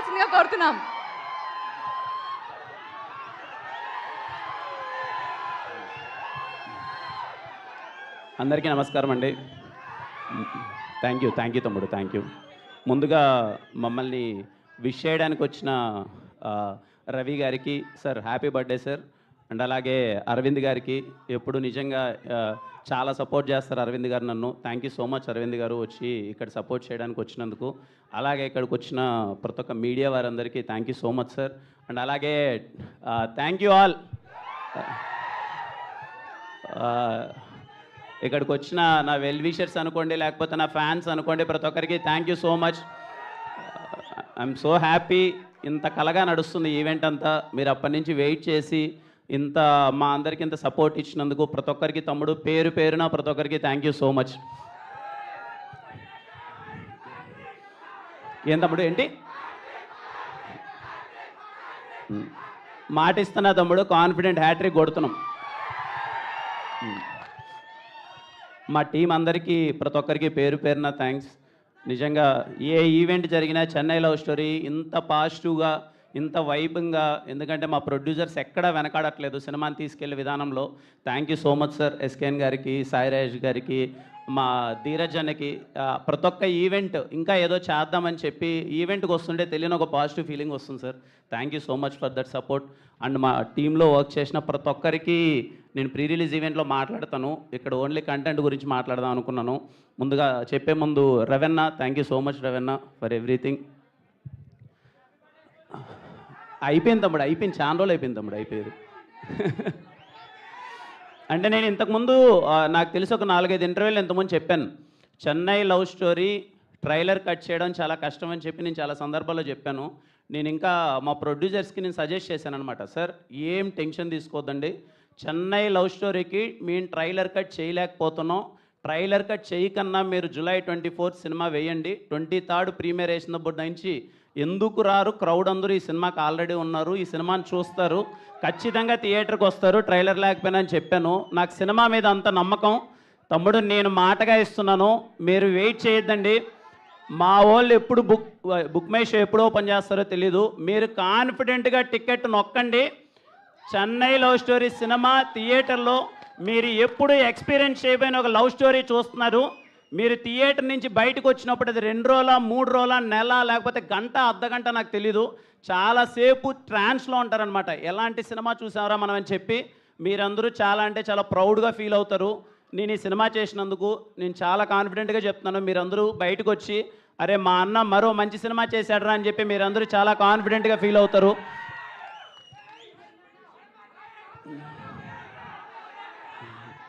రావాల్సిందిగా కోరుతున్నాం. అందరికీ నమస్కారం అండి. థ్యాంక్ యూ తమ్ముడు, థ్యాంక్ యూ. ముందుగా మమ్మల్ని విష్ చేయడానికి వచ్చిన రవి గారికి sir happy birthday sir. And అలాగే అరవింద్ గారికి ఎప్పుడు నిజంగా చాలా సపోర్ట్ చేస్తారు అరవింద్ గారు నన్ను. Thank you so much Aravind garu వచ్చి ఇక్కడ సపోర్ట్ చేయడానికి వచ్చినందుకు. అలాగే ఇక్కడికి వచ్చిన ప్రతి ఒక్క మీడియా వారందరికీ thank you so much sir. And అలాగే థ్యాంక్ యూ ఆల్. ఇక్కడికి వచ్చిన నా వెల్ విషర్స్ అనుకోండి, లేకపోతే నా ఫ్యాన్స్ అనుకోండి, ప్రతి ఒక్కరికి thank you so much. I'm so happy. ఇంత కలగా నడుస్తుంది ఈవెంట్ అంతా. మీరు అప్పటి నుంచి వెయిట్ చేసి ఇంత మా అందరికీ ఇంత సపోర్ట్ ఇచ్చినందుకు ప్రతి ఒక్కరికి తమ్ముడు పేరు పేరున ప్రతి ఒక్కరికి థ్యాంక్ యూ సో మచ్. ఏం తమ్ముడు ఏంటి మాట ఇస్తున్నా తమ్ముడు, కాన్ఫిడెంట్ హ్యాట్రిక్ కొడుతున్నాం. మా టీం అందరికీ ప్రతి ఒక్కరికి పేరు పేరున థ్యాంక్స్. నిజంగా ఏ ఈవెంట్ జరిగినా చెన్నై లవ్ స్టోరీ ఇంత పాజిటివ్గా, ఇంత వైబ్గా, ఎందుకంటే మా ప్రొడ్యూసర్స్ ఎక్కడా వెనకాడట్లేదు సినిమాని తీసుకెళ్లే విధానంలో. Thank you so much sir. SKN గారికి, సాయిరాజ్ గారికి, మా ధీరజ్ అన్నకి. ప్రతి ఒక్క ఈవెంట్ ఇంకా ఏదో చేద్దామని చెప్పి ఈవెంట్కి వస్తుంటే తెలియని ఒక పాజిటివ్ ఫీలింగ్ వస్తుంది sir. Thank you so much for that support. And మా టీంలో వర్క్ చేసిన ప్రతి ఒక్కరికి నేను ప్రీ రిలీజ్ ఈవెంట్లో మాట్లాడతాను. ఇక్కడ ఓన్లీ కంటెంట్ గురించి మాట్లాడదాం అనుకున్నాను. ముందుగా చెప్పే ముందు Ravanna, thank you so much Ravanna for everything. అయిపోయింది తమ్ముడు, అయిపోయింది, చాలా రోజులు అయిపోయింది తమ్ముడు, అయిపోయేది. అంటే నేను ఇంతకుముందు నాకు తెలిసి ఒక 4-5 ఇంటర్వ్యూలు ఇంతకుముందు చెప్పాను. Chennai love story trailer cut చేయడం చాలా కష్టం అని చెప్పి నేను చాలా సందర్భాల్లో చెప్పాను. నేను ఇంకా మా ప్రొడ్యూసర్స్కి నేను సజెస్ట్ చేశాను అనమాట. సార్ ఏం టెన్షన్ తీసుకోవద్దండి, చెన్నై లవ్ స్టోరీకి మేము ట్రైలర్ కట్ చేయలేకపోతున్నాం. ట్రైలర్ కట్ చేయకన్నా మీరు July 24 సినిమా వేయండి. 23rd ప్రీమియర్ వేసినప్పుడు నుంచి ఎందుకు రారు, క్రౌడ్ అందరూ ఈ సినిమాకి ఆల్రెడీ ఉన్నారు, ఈ సినిమాని చూస్తారు, ఖచ్చితంగా థియేటర్కి వస్తారు ట్రైలర్ లేకపోయినా అని చెప్పాను. నాకు సినిమా మీద అంత నమ్మకం తమ్ముడు, నేను మాటగా ఇస్తున్నాను. మీరు వెయిట్ చేయొద్దండి. మా వాళ్ళు ఎప్పుడు బుక్ మై షో ఎప్పుడు ఓపెన్ చేస్తారో తెలీదు. మీరు కాన్ఫిడెంట్గా టికెట్ నొక్కండి. చెన్నై లవ్ స్టోరీ సినిమా థియేటర్లో మీరు ఎప్పుడు ఎక్స్పీరియన్స్ చేయబోయిన ఒక లవ్ స్టోరీ చూస్తున్నారు. మీరు థియేటర్ నుంచి బయటకు వచ్చినప్పుడు అది 2 రోజుల, 3 రోజుల, నెల, లేకపోతే గంట, అర్ధగంట నాకు తెలీదు, చాలాసేపు ట్రాన్స్లో ఉంటారనమాట. ఎలాంటి సినిమా చూసారా మనం అని చెప్పి మీరందరూ చాలా అంటే చాలా ప్రౌడ్గా ఫీల్ అవుతారు. నేను ఈ సినిమా చేసినందుకు నేను చాలా కాన్ఫిడెంట్గా చెప్తున్నాను. మీరందరూ బయటకు వచ్చి అరే మా అన్న మరో మంచి సినిమా చేశాడరా అని చెప్పి మీరందరూ చాలా కాన్ఫిడెంట్గా ఫీల్ అవుతారు.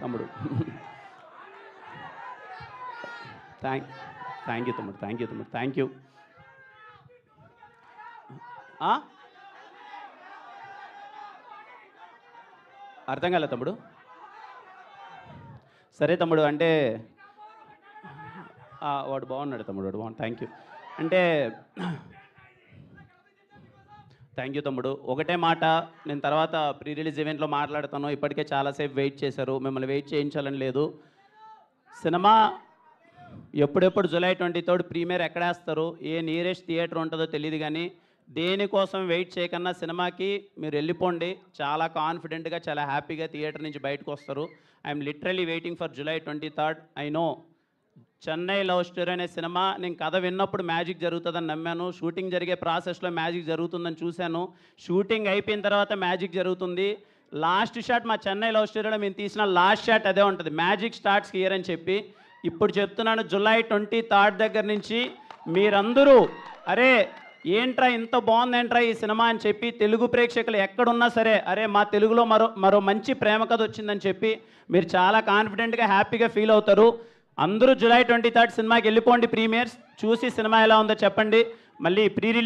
తమ్ముడు థ్యాంక్ యూ తమ్ముడు, థ్యాంక్ యూ. అర్థం కాలే తమ్ముడు. సరే తమ్ముడు, అంటే వాడు బాగున్నాడు తమ్ముడు, వాడు బాగున్నాడు. Thank you. అంటే థ్యాంక్ యూ తమ్ముడు. ఒకటే మాట, నేను తర్వాత ప్రీ రిలీజ్ ఈవెంట్లో మాట్లాడతాను. ఇప్పటికే చాలాసేపు వెయిట్ చేశారు, మిమ్మల్ని వెయిట్ చేయించాలని లేదు. సినిమా ఎప్పుడెప్పుడు July 23rd ప్రీమియర్ ఎక్కడేస్తారు, ఏ నియరెస్ట్ థియేటర్ ఉంటుందో తెలియదు, కానీ దేనికోసం వెయిట్ చేయకన్నా సినిమాకి మీరు వెళ్ళిపోండి. చాలా కాన్ఫిడెంట్గా, చాలా హ్యాపీగా థియేటర్ నుంచి బయటకు వస్తారు. I'm literally waiting for July 23rd. I know Chennai love story అనే సినిమా నేను కథ విన్నప్పుడు మ్యాజిక్ జరుగుతుందని నమ్మాను. షూటింగ్ జరిగే ప్రాసెస్లో మ్యాజిక్ జరుగుతుందని చూశాను. షూటింగ్ అయిపోయిన తర్వాత మ్యాజిక్ జరుగుతుంది. లాస్ట్ షాట్ మా చెన్నై లవ్ స్టోరీలో మేము తీసిన లాస్ట్ షాట్ అదే ఉంటుంది, మ్యాజిక్ స్టార్ట్స్ హియర్ అని చెప్పి. ఇప్పుడు చెప్తున్నాను, July 23rd దగ్గర నుంచి మీరందరూ అరే ఏంట్రా ఇంత బాగుందేంట్రా ఈ సినిమా అని చెప్పి తెలుగు ప్రేక్షకులు ఎక్కడున్నా సరే అరే మా తెలుగులో మరో మంచి ప్రేమ కథ వచ్చిందని చెప్పి మీరు చాలా కాన్ఫిడెంట్గా హ్యాపీగా ఫీల్ అవుతారు. అందరూ July 23rd సినిమాకి వెళ్ళిపోండి. ప్రీమియర్స్ చూసి సినిమా ఎలా ఉందో చెప్పండి. మళ్ళీ ప్రీ రిలీజ్